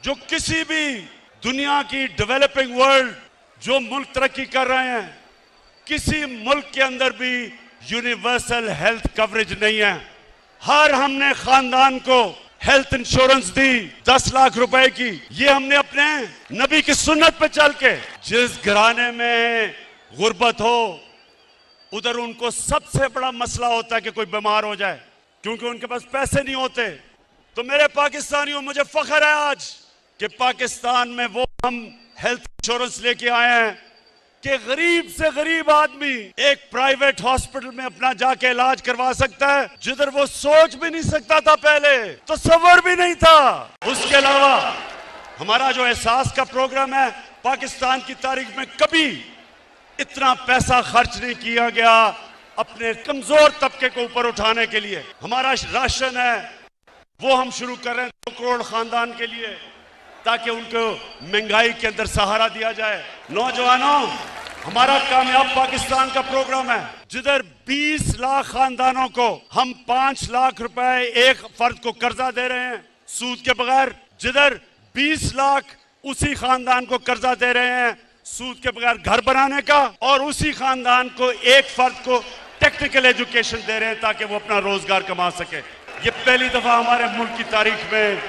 जो किसी भी दुनिया की डेवलपिंग वर्ल्ड जो मुल्क तरक्की कर रहे हैं, किसी मुल्क के अंदर भी यूनिवर्सल हेल्थ कवरेज नहीं है। हर हमने खानदान को हेल्थ इंश्योरेंस दी 10 लाख रुपए की। ये हमने अपने नबी की सुन्नत पे चल के, जिस घराने में गुर्बत हो उधर उनको सबसे बड़ा मसला होता है कि कोई बीमार हो जाए, क्योंकि उनके पास पैसे नहीं होते। तो मेरे पाकिस्तानियों, मुझे फख्र है आज कि पाकिस्तान में वो हम हेल्थ इंश्योरेंस लेके आए हैं कि गरीब से गरीब आदमी एक प्राइवेट हॉस्पिटल में अपना जाके इलाज करवा सकता है, जिधर वो सोच भी नहीं सकता था, पहले तो तसव्वुर भी नहीं था। उसके अलावा हमारा जो एहसास का प्रोग्राम है, पाकिस्तान की तारीख में कभी इतना पैसा खर्च नहीं किया गया अपने कमजोर तबके को ऊपर उठाने के लिए। हमारा राशन है वो हम शुरू कर रहे हैं 2 करोड़ खानदान के लिए, ताकि उनको महंगाई के अंदर सहारा दिया जाए। नौजवानों, हमारा कामयाब पाकिस्तान का प्रोग्राम है जिधर 20 लाख खानदानों को हम 5 लाख रुपए एक फर्द को कर्जा दे रहे हैं सूद के बगैर, जिधर 20 लाख उसी खानदान को कर्जा दे रहे हैं सूद के बगैर घर बनाने का, और उसी खानदान को एक फर्द को टेक्निकल एजुकेशन दे रहे हैं ताकि वो अपना रोजगार कमा सके। ये पहली दफा हमारे मुल्क की तारीख में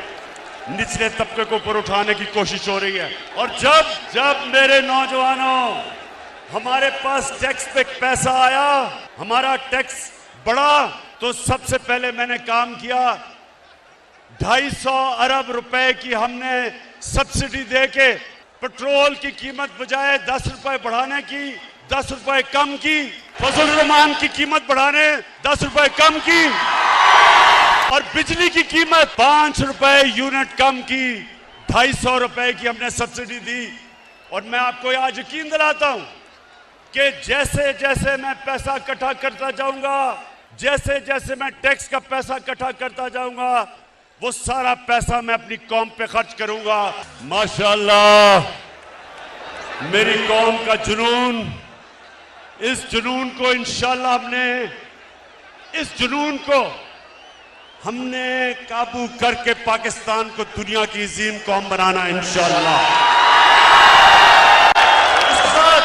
निचले तबके को ऊपर उठाने की कोशिश हो रही है। और जब मेरे नौजवानों, हमारे पास टैक्स पे पैसा आया, हमारा टैक्स बढ़ा, तो सबसे पहले मैंने काम किया 250 अरब रुपए की हमने सब्सिडी दे के पेट्रोल की कीमत बजाय 10 रुपए बढ़ाने की 10 रुपए कम की, फजल रहमान की कीमत बढ़ाने 10 रुपए कम की, और बिजली की कीमत 5 रुपए यूनिट कम की, 250 रुपए की हमने सब्सिडी दी। और मैं आपको आज यकीन दिलाता हूं कि जैसे जैसे मैं पैसा इकट्ठा करता जाऊंगा, जैसे जैसे मैं टैक्स का पैसा इकट्ठा करता जाऊंगा, वो सारा पैसा मैं अपनी कौम पे खर्च करूंगा। माशाअल्लाह, मेरी कौम का जुनून, इस जुनून को इंशाअल्लाह हमने काबू करके पाकिस्तान को दुनिया की अजीम कौम बनाना इंशाअल्लाह। इसके साथ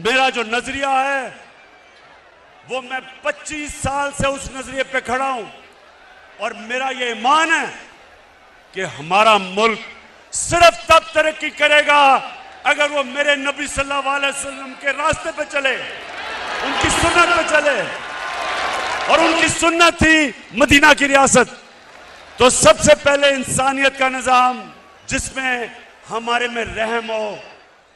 मेरा जो नजरिया है वो, मैं 25 साल से उस नजरिए पे खड़ा हूं, और मेरा ये ईमान है कि हमारा मुल्क सिर्फ तब तरक्की करेगा अगर वो मेरे नबी सल्लल्लाहु अलैहि वसल्लम के रास्ते पे चले, उनकी सुन्नत पे चले, और उनकी सुन्नत थी मदीना की रियासत। तो सबसे पहले इंसानियत का निजाम जिसमें हमारे में रहम हो,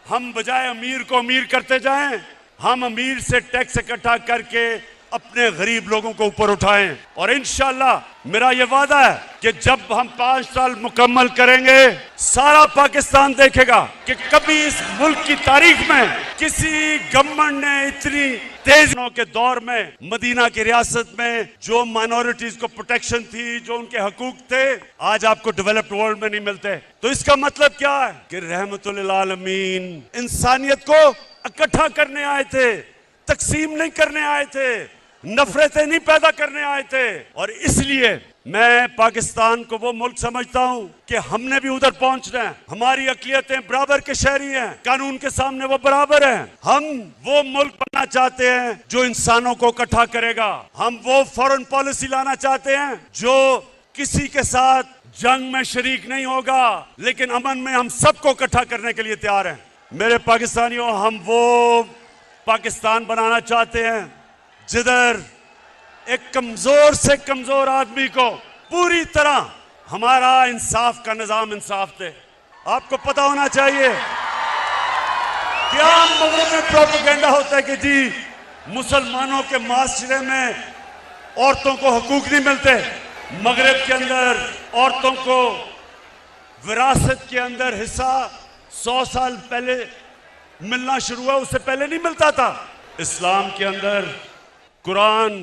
हम बजाय अमीर को अमीर करते जाएं, हम अमीर से टैक्स इकट्ठा करके अपने गरीब लोगों को ऊपर उठाएं। और इंशाअल्लाह मेरा ये वादा है कि जब हम 5 साल मुकम्मल करेंगे, सारा पाकिस्तान देखेगा कि कभी इस मुल्क की तारीख में किसी गवर्नमेंट ने इतनी तेजी के दौर में मदीना की रियासत में जो माइनॉरिटीज को प्रोटेक्शन थी, जो उनके हकूक थे, आज आपको डेवलप्ड वर्ल्ड में नहीं मिलते। तो इसका मतलब क्या है कि रहमतुल लिल आलमीन इंसानियत को इकट्ठा करने आए थे, तकसीम नहीं करने आए थे, नफरतें नहीं पैदा करने आए थे। और इसलिए मैं पाकिस्तान को वो मुल्क समझता हूं कि हमने भी उधर पहुंचना है। हमारी अक़लियतें बराबर के शहरी हैं, कानून के सामने वो बराबर हैं। हम वो मुल्क बनना चाहते हैं जो इंसानों को इकट्ठा करेगा। हम वो फॉरेन पॉलिसी लाना चाहते हैं जो किसी के साथ जंग में शरीक नहीं होगा, लेकिन अमन में हम सबको इकट्ठा करने के लिए तैयार हैं। मेरे पाकिस्तानियों, हम वो पाकिस्तान बनाना चाहते हैं जिधर एक कमजोर से कमजोर आदमी को पूरी तरह हमारा इंसाफ का निजाम इंसाफ दे। आपको पता होना चाहिए कि आम मगरब में प्रोपेगेंडा होता है कि जी मुसलमानों के माशरे में औरतों को हकूक नहीं मिलते। मगरब के अंदर औरतों को विरासत के अंदर हिस्सा 100 साल पहले मिलना शुरू हुआ, उससे पहले नहीं मिलता था। इस्लाम के अंदर कुरान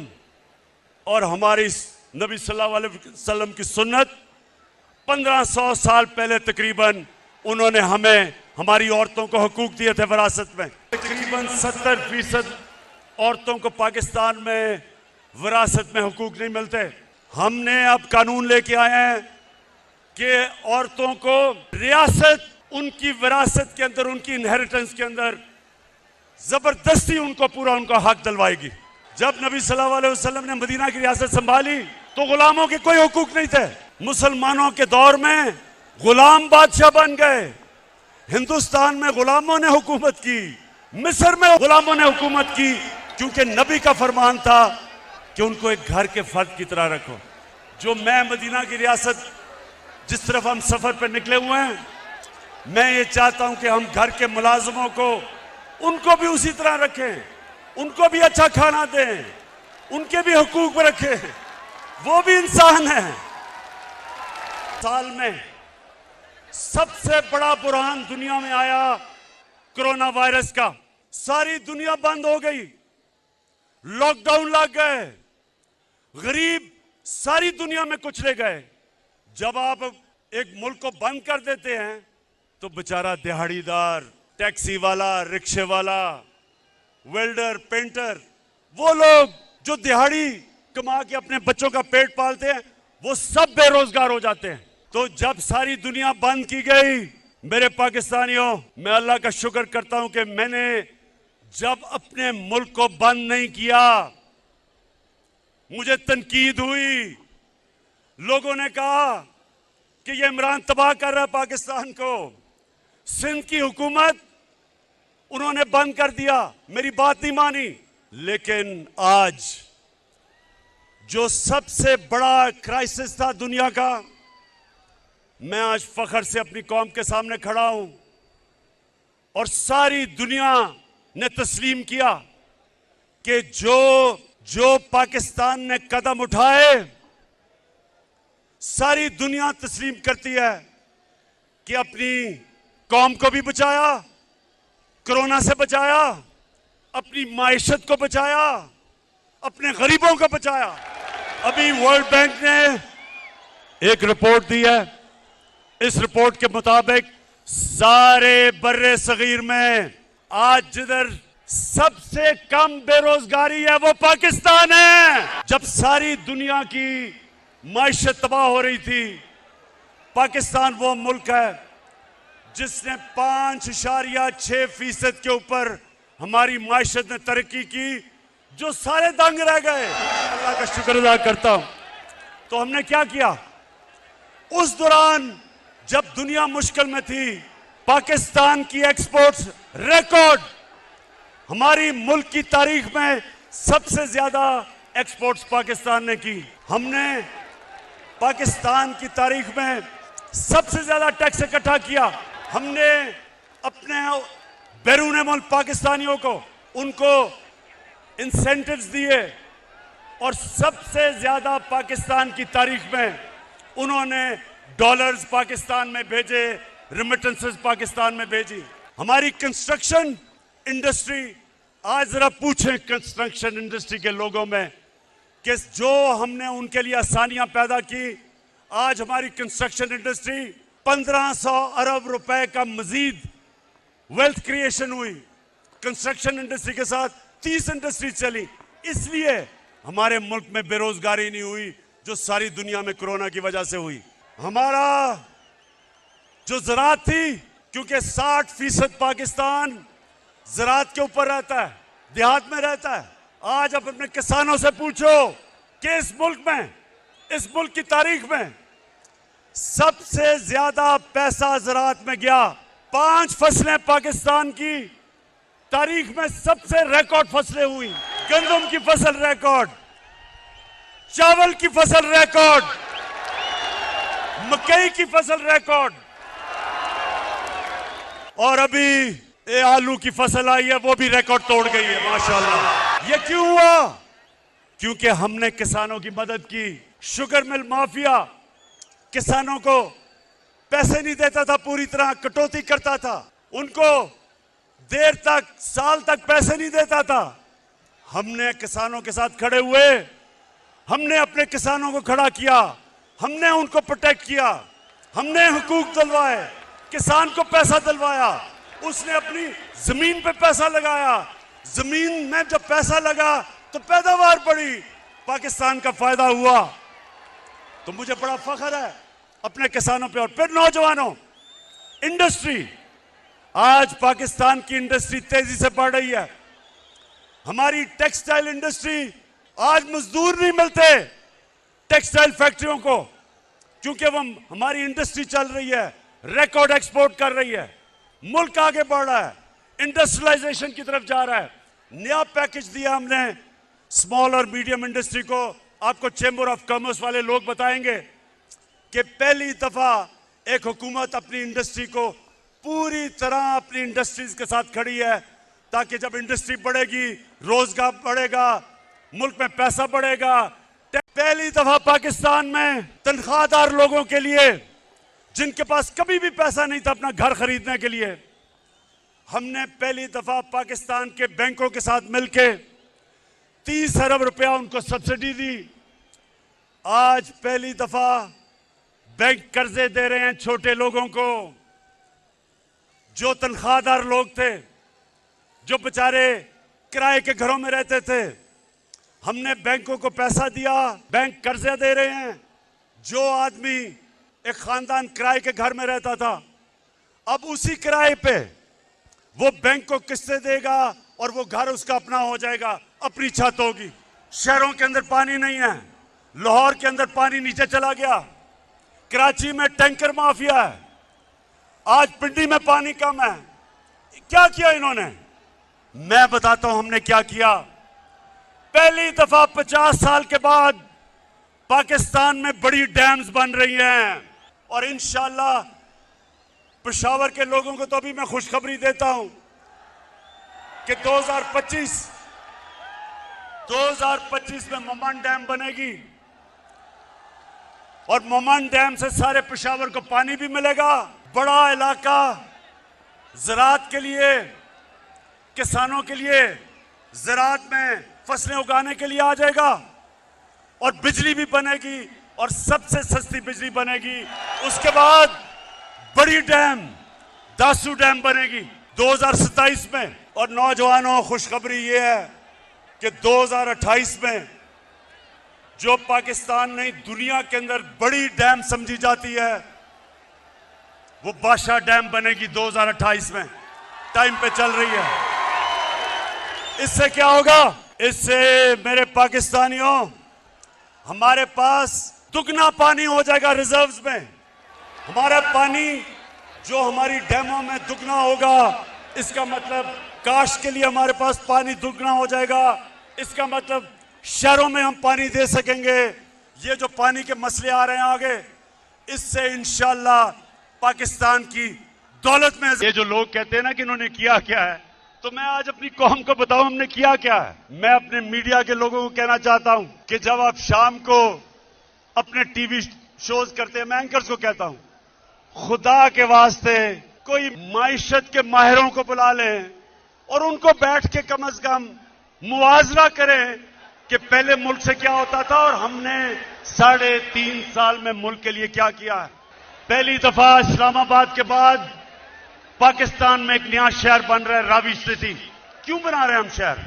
और हमारी नबी सल्लल्लाहु अलैहि वसल्लम की सुन्नत 1500 साल पहले तकरीबन उन्होंने हमें हमारी औरतों को हकूक दिए थे विरासत में। तकरीबन 70% औरतों को पाकिस्तान में विरासत में हकूक नहीं मिलते। हमने अब कानून लेके आए हैं कि औरतों को रियासत उनकी विरासत के अंदर, उनकी इनहेरिटेंस के अंदर जबरदस्ती उनको पूरा उनका हक दिलवाएगी। जब नबी सल्लल्लाहु अलैहि वसल्लम ने मदीना की रियासत संभाली तो गुलामों के कोई हुकूक नहीं थे। मुसलमानों के दौर में गुलाम बादशाह बन गए। हिंदुस्तान में गुलामों ने हुकूमत की, मिस्र में गुलामों ने हुकूमत की, क्योंकि नबी का फरमान था कि उनको एक घर के फर्द की तरह रखो। जो मैं मदीना की रियासत जिस तरफ हम सफर पर निकले हुए हैं, मैं ये चाहता हूं कि हम घर के मुलाजमों को, उनको भी उसी तरह रखें, उनको भी अच्छा खाना दें, उनके भी हुकूक रखें, वो भी इंसान है। साल में सबसे बड़ा बुरहान दुनिया में आया कोरोना वायरस का। सारी दुनिया बंद हो गई, लॉकडाउन लग गए, गरीब सारी दुनिया में कुचले गए। जब आप एक मुल्क को बंद कर देते हैं तो बेचारा दिहाड़ीदार, टैक्सी वाला, रिक्शे वाला, वेल्डर, पेंटर, वो लोग जो दिहाड़ी कमा के अपने बच्चों का पेट पालते हैं, वो सब बेरोजगार हो जाते हैं। तो जब सारी दुनिया बंद की गई, मेरे पाकिस्तानियों, मैं अल्लाह का शुक्र करता हूं कि मैंने जब अपने मुल्क को बंद नहीं किया, मुझे तनकीद हुई, लोगों ने कहा कि ये इमरान तबाह कर रहा है पाकिस्तान को। सिंध की हुकूमत उन्होंने बंद कर दिया, मेरी बात नहीं मानी। लेकिन आज जो सबसे बड़ा क्राइसिस था दुनिया का, मैं आज फख्र से अपनी कौम के सामने खड़ा हूं और सारी दुनिया ने तस्लीम किया कि जो पाकिस्तान ने कदम उठाए, सारी दुनिया तस्लीम करती है कि अपनी कौम को भी बचाया, कोरोना से बचाया, अपनी माइशत को बचाया, अपने गरीबों को बचाया। अभी वर्ल्ड बैंक ने एक रिपोर्ट दी है, इस रिपोर्ट के मुताबिक सारे बर्रे सगीर में आज जिधर सबसे कम बेरोजगारी है वो पाकिस्तान है। जब सारी दुनिया की माइशत तबाह हो रही थी, पाकिस्तान वो मुल्क है जिसने 5.6% के ऊपर हमारी माइशत ने तरक्की की, जो सारे दंग रह गए। अल्लाह का शुक्र अदा करता हूं। तो हमने क्या किया उस दौरान जब दुनिया मुश्किल में थी? पाकिस्तान की एक्सपोर्ट्स रिकॉर्ड, हमारी मुल्क की तारीख में सबसे ज्यादा एक्सपोर्ट्स पाकिस्तान ने की। हमने पाकिस्तान की तारीख में सबसे ज्यादा टैक्स इकट्ठा किया। हमने अपने बैरून मुल्क पाकिस्तानियों को, उनको इंसेंटिव्स दिए और सबसे ज्यादा पाकिस्तान की तारीख में उन्होंने डॉलर्स पाकिस्तान में भेजे, रिमिटेंसेस पाकिस्तान में भेजी। हमारी कंस्ट्रक्शन इंडस्ट्री, आज जरा पूछें कंस्ट्रक्शन इंडस्ट्री के लोगों में कि जो हमने उनके लिए आसानियां पैदा की, आज हमारी कंस्ट्रक्शन इंडस्ट्री 1500 अरब रुपए का मजीद वेल्थ क्रिएशन हुई। कंस्ट्रक्शन इंडस्ट्री के साथ 30 इंडस्ट्री चली, इसलिए हमारे मुल्क में बेरोजगारी नहीं हुई जो सारी दुनिया में कोरोना की वजह से हुई। हमारा जो ज़राअत थी, क्योंकि 60% पाकिस्तान ज़राअत के ऊपर रहता है, देहात में रहता है। आज आप अपने किसानों से पूछो कि इस मुल्क में, इस मुल्क की तारीख में सबसे ज्यादा पैसा ज़राअत में गया। 5 फसलें पाकिस्तान की तारीख में सबसे रिकॉर्ड फसलें हुई। गंदम की फसल रिकॉर्ड, चावल की फसल रिकॉर्ड, मकई की फसल रिकॉर्ड, और अभी ये आलू की फसल आई है, वो भी रिकॉर्ड तोड़ गई है माशाल्लाह। ये क्यों हुआ? क्योंकि हमने किसानों की मदद की। शुगर मिल माफिया किसानों को पैसे नहीं देता था, पूरी तरह कटौती करता था, उनको देर तक, साल तक पैसे नहीं देता था। हमने किसानों के साथ खड़े हुए, हमने अपने किसानों को खड़ा किया, हमने उनको प्रोटेक्ट किया, हमने हुकूक दिलवाए, किसान को पैसा दिलवाया, उसने अपनी जमीन पे पैसा लगाया, जमीन में जब पैसा लगा तो पैदावार बढ़ी, पाकिस्तान का फायदा हुआ। तो मुझे बड़ा फख्र है अपने किसानों पे। और फिर नौजवानों, इंडस्ट्री, आज पाकिस्तान की इंडस्ट्री तेजी से बढ़ रही है। हमारी टेक्सटाइल इंडस्ट्री, आज मजदूर नहीं मिलते टेक्सटाइल फैक्ट्रियों को, क्योंकि वो हमारी इंडस्ट्री चल रही है, रिकॉर्ड एक्सपोर्ट कर रही है, मुल्क आगे बढ़ रहा है, इंडस्ट्रियलाइजेशन की तरफ जा रहा है। नया पैकेज दिया हमने स्मॉल और मीडियम इंडस्ट्री को। आपको चेंबर ऑफ कॉमर्स वाले लोग बताएंगे कि पहली दफा एक हुकूमत अपनी इंडस्ट्री को पूरी तरह अपनी इंडस्ट्रीज के साथ खड़ी है, ताकि जब इंडस्ट्री बढ़ेगी, रोजगार बढ़ेगा, मुल्क में पैसा बढ़ेगा। पहली दफा पाकिस्तान में तनख्वाहदार लोगों के लिए, जिनके पास कभी भी पैसा नहीं था अपना घर खरीदने के लिए, हमने पहली दफा पाकिस्तान के बैंकों के साथ मिलके 30 अरब रुपया उनको सब्सिडी दी। आज पहली दफा बैंक कर्जे दे रहे हैं छोटे लोगों को, जो तनख्वाहदार लोग थे, जो बेचारे किराए के घरों में रहते थे। हमने बैंकों को पैसा दिया, बैंक कर्जे दे रहे हैं। जो आदमी एक खानदान किराए के घर में रहता था, अब उसी किराए पे वो बैंक को किस्तें देगा और वो घर उसका अपना हो जाएगा, अपनी छत होगी। शहरों के अंदर पानी नहीं है, लाहौर के अंदर पानी नीचे चला गया, कराची में टैंकर माफिया है, आज पिंडी में पानी कम है। क्या किया इन्होंने? मैं बताता हूं हमने क्या किया। पहली दफा 50 साल के बाद पाकिस्तान में बड़ी डैम्स बन रही हैं, और इंशाल्लाह पेशावर के लोगों को तो अभी मैं खुशखबरी देता हूं कि 2025 में मोमन डैम बनेगी, और मोमन डैम से सारे पेशावर को पानी भी मिलेगा। बड़ा इलाका ज़राअत के लिए, किसानों के लिए ज़राअत में फसलें उगाने के लिए आ जाएगा, और बिजली भी बनेगी, और सबसे सस्ती बिजली बनेगी। उसके बाद बड़ी डैम दासू डैम बनेगी 2027 में। और नौजवानों, खुशखबरी ये है कि 2028 में जो पाकिस्तान ने दुनिया के अंदर बड़ी डैम समझी जाती है, वो बादशाह डैम बनेगी 2028 में। टाइम पे चल रही है। इससे क्या होगा? इससे मेरे पाकिस्तानियों, हमारे पास दुगना पानी हो जाएगा रिजर्व्स में। हमारा पानी जो हमारी डैमों में दुगना होगा, इसका मतलब काश्त के लिए हमारे पास पानी दुगना हो जाएगा। इसका मतलब शहरों में हम पानी दे सकेंगे। ये जो पानी के मसले आ रहे हैं आगे, इससे इंशाल्लाह पाकिस्तान की दौलत में। ये जो लोग कहते हैं ना कि इन्होंने किया क्या है, तो मैं आज अपनी कौम को बताऊं हमने किया क्या है। मैं अपने मीडिया के लोगों को कहना चाहता हूं कि जब आप शाम को अपने टीवी शोज करते हैं, मैं एंकर्स को कहता हूं, खुदा के वास्ते कोई माइशत के माहिरों को बुला लें और उनको बैठ के कम से कम मुआवजा करें कि पहले मुल्क से क्या होता था और हमने 3.5 साल में मुल्क के लिए क्या किया है। पहली दफा इस्लामाबाद के बाद पाकिस्तान में एक नया शहर बन रहा है, रावी सिटी। क्यों बना रहे हैं हम शहर?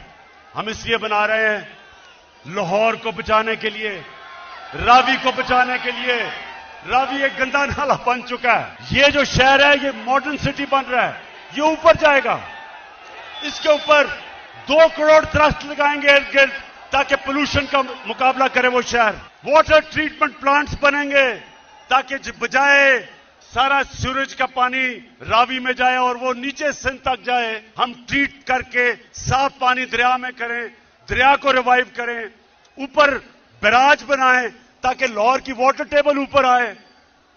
हम इसलिए बना रहे हैं लाहौर को बचाने के लिए, रावी को बचाने के लिए। रावी एक गंदा नाला बन चुका है। ये जो शहर है, ये मॉडर्न सिटी बन रहा है, ये ऊपर जाएगा। इसके ऊपर 2 करोड़ दरख्त लगाएंगे इर्द गिर्द, ताकि पोल्यूशन का मुकाबला करे वो शहर। वाटर ट्रीटमेंट प्लांट्स बनेंगे, ताकि बजाय सारा सूरज का पानी रावी में जाए और वो नीचे सिंध तक जाए, हम ट्रीट करके साफ पानी दरिया में करें, दरिया को रिवाइव करें, ऊपर बैराज बनाएं ताकि लाहौर की वाटर टेबल ऊपर आए।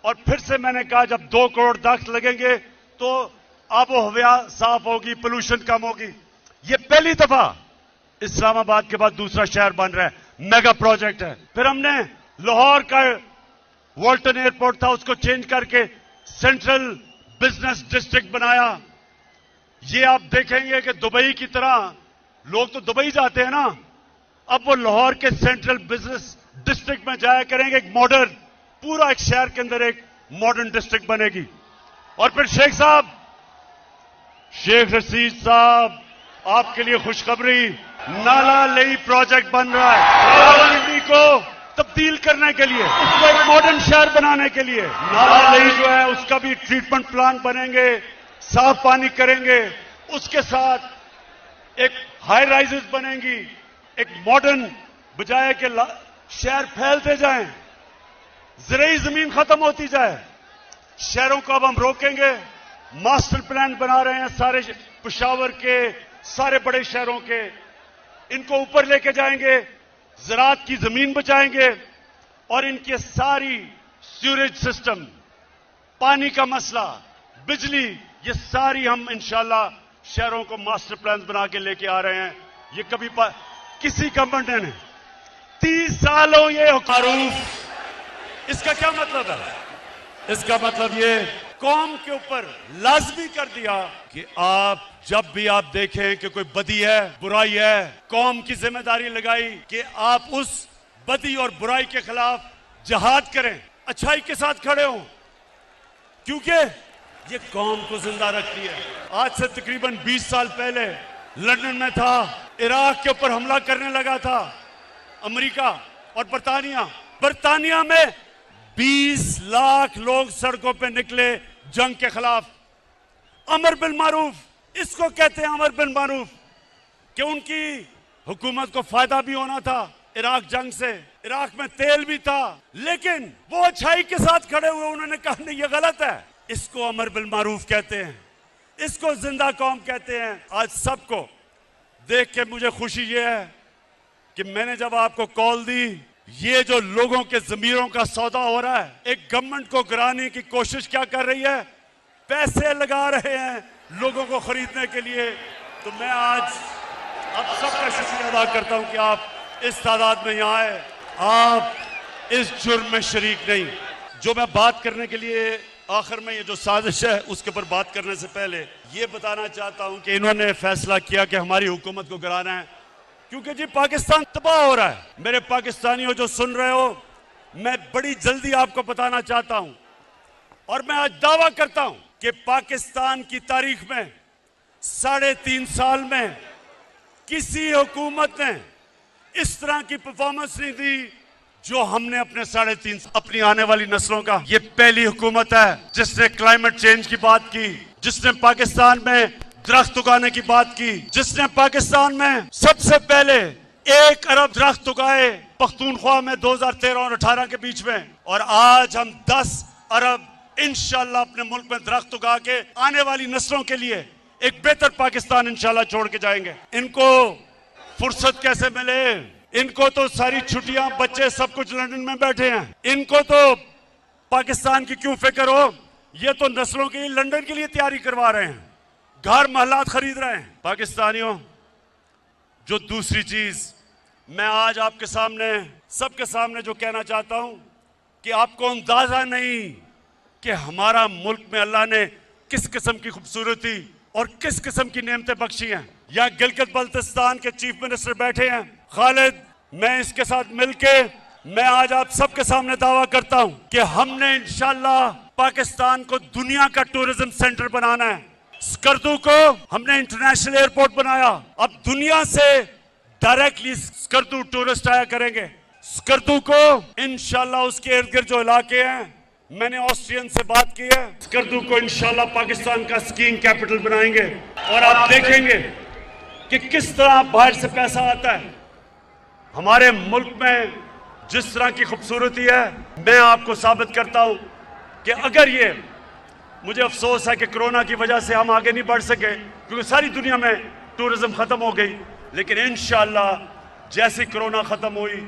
और फिर से मैंने कहा, जब 2 करोड़ दरख्त लगेंगे तो आबो हवा साफ होगी, पोल्यूशन कम होगी। ये पहली दफा इस्लामाबाद के बाद दूसरा शहर बन रहा है, मेगा प्रोजेक्ट है। फिर हमने लाहौर का वॉल्टन एयरपोर्ट था, उसको चेंज करके सेंट्रल बिजनेस डिस्ट्रिक्ट बनाया। ये आप देखेंगे कि दुबई की तरह, लोग तो दुबई जाते हैं ना, अब वो लाहौर के सेंट्रल बिजनेस डिस्ट्रिक्ट में जाया करेंगे। एक मॉडर्न, पूरा एक शहर के अंदर एक मॉडर्न डिस्ट्रिक्ट बनेगी। और फिर शेख रशीद साहब, आपके लिए खुशखबरी, नाला लेई प्रोजेक्ट बन रहा है। रावलपिंडी को तब्दील करने के लिए, उसको एक मॉडर्न शहर बनाने के लिए। नाला लई जो है उसका भी ट्रीटमेंट प्लान बनेंगे, साफ पानी करेंगे, उसके साथ एक हाई राइजेस बनेंगी, एक मॉडर्न, बजाय के शहर फैलते जाएं, ज़राई जमीन खत्म होती जाए, शहरों को अब हम रोकेंगे। मास्टर प्लान बना रहे हैं सारे पेशावर के, सारे बड़े शहरों के, इनको ऊपर लेके जाएंगे, ज़राअत की जमीन बचाएंगे और इनके सारी सीवरेज सिस्टम, पानी का मसला, बिजली, ये सारी हम इंशाल्लाह शहरों को मास्टर प्लान बना के लेके आ रहे हैं। ये कभी किसी गवर्नमेंट ने 30 सालों ये मारूफ, इसका क्या मतलब है? इसका मतलब ये कौम के ऊपर लाजमी कर दिया कि आप जब भी आप देखें कि कोई बदी है, बुराई है, कौम की जिम्मेदारी लगाई कि आप उस बदी और बुराई के खिलाफ जिहाद करें, अच्छाई के साथ खड़े हों, क्योंकि ये कौम को जिंदा रखती है। आज से तकरीबन 20 साल पहले लंदन में था, इराक के ऊपर हमला करने लगा था अमेरिका और बरतानिया में 20 लाख लोग सड़कों पे निकले जंग के खिलाफ। अमर बिल मारूफ, इसको कहते हैं अमर बिल मारूफ, कि उनकी हुकूमत को फायदा भी होना था इराक जंग से, इराक में तेल भी था, लेकिन वो अच्छाई के साथ खड़े हुए, उन्होंने कहा नहीं ये गलत है। इसको अमर बिल मारूफ कहते हैं, इसको जिंदा कौम कहते हैं। आज सबको देख के मुझे खुशी ये है कि मैंने जब आपको कॉल दी, ये जो लोगों के ज़मीरों का सौदा हो रहा है, एक गवर्नमेंट को गिराने की कोशिश क्या कर रही है, पैसे लगा रहे हैं लोगों को खरीदने के लिए। तो मैं आज आप सबका शुक्रिया अदा करता हूं कि आप इस तादाद में यहाँ आए, आप इस जुर्म में शरीक नहीं। जो मैं बात करने के लिए आखिर में, ये जो साजिश है उसके ऊपर बात करने से पहले ये बताना चाहता हूं कि इन्होंने फैसला किया कि हमारी हुकूमत को गिराना है, क्योंकि जी पाकिस्तान तबाह हो रहा है। मेरे पाकिस्तानियों जो सुन रहे हो, मैं बड़ी जल्दी आपको बताना चाहता हूं और मैं आज दावा करता हूं कि पाकिस्तान की तारीख में 3.5 साल में किसी हुकूमत ने इस तरह की परफॉर्मेंस नहीं दी जो हमने अपने 3.5 अपनी आने वाली नस्लों का। ये पहली हुकूमत है जिसने क्लाइमेट चेंज की बात की, जिसने पाकिस्तान में दरख्त उगाने की बात की, जिसने पाकिस्तान में सबसे पहले 1 अरब दरख्त उगाए पख्तूनख्वा में 2013 और 18 के बीच में, और आज हम 10 अरब इंशाल्लाह अपने मुल्क में दरख्त उगा के आने वाली नस्लों के लिए एक बेहतर पाकिस्तान इंशाल्लाह छोड़ के जाएंगे। इनको फुर्सत कैसे मिले? इनको तो सारी छुट्टियां, बच्चे सब कुछ लंदन में बैठे हैं, इनको तो पाकिस्तान की क्यों फिक्र हो? ये तो नस्लों के लिए लंदन के लिए तैयारी करवा रहे हैं, घर महलात खरीद रहे हैं। पाकिस्तानियों, जो दूसरी चीज मैं आज आपके सामने, सबके सामने जो कहना चाहता हूं कि आपको अंदाजा नहीं कि हमारा मुल्क में अल्लाह ने किस किस्म की खूबसूरती और किस किस्म की नेमतें बख्शी हैं। यहाँ गिलगित बल्तिस्तान के चीफ मिनिस्टर बैठे हैं खालिद, मैं इसके साथ मिलके मैं आज आप सबके सामने दावा करता हूं कि हमने इंशाल्लाह पाकिस्तान को दुनिया का टूरिज्म सेंटर बनाना है। स्कर्दू को हमने इंटरनेशनल एयरपोर्ट बनाया, अब दुनिया से डायरेक्टली स्कर्दू टूरिस्ट आया करेंगे। स्कर्दू को इंशाल्लाह उसके इर्द गिर्द जो इलाके हैं, मैंने ऑस्ट्रियन से बात की है, स्कर्दू को इंशाल्लाह पाकिस्तान का स्कीइंग कैपिटल बनाएंगे और आप देखेंगे कि किस तरह बाहर से पैसा आता है। हमारे मुल्क में जिस तरह की खूबसूरती है, मैं आपको साबित करता हूं कि अगर ये, मुझे अफसोस है कि कोरोना की वजह से हम आगे नहीं बढ़ सके क्योंकि सारी दुनिया में टूरिज्म खत्म हो गई, लेकिन इंशाल्लाह जैसे कोरोना खत्म हुई,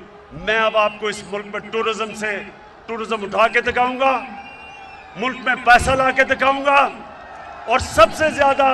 मैं अब आपको इस मुल्क में टूरिज्म उठा के दिखाऊंगा, मुल्क में पैसा ला के दिखाऊंगा और सबसे ज्यादा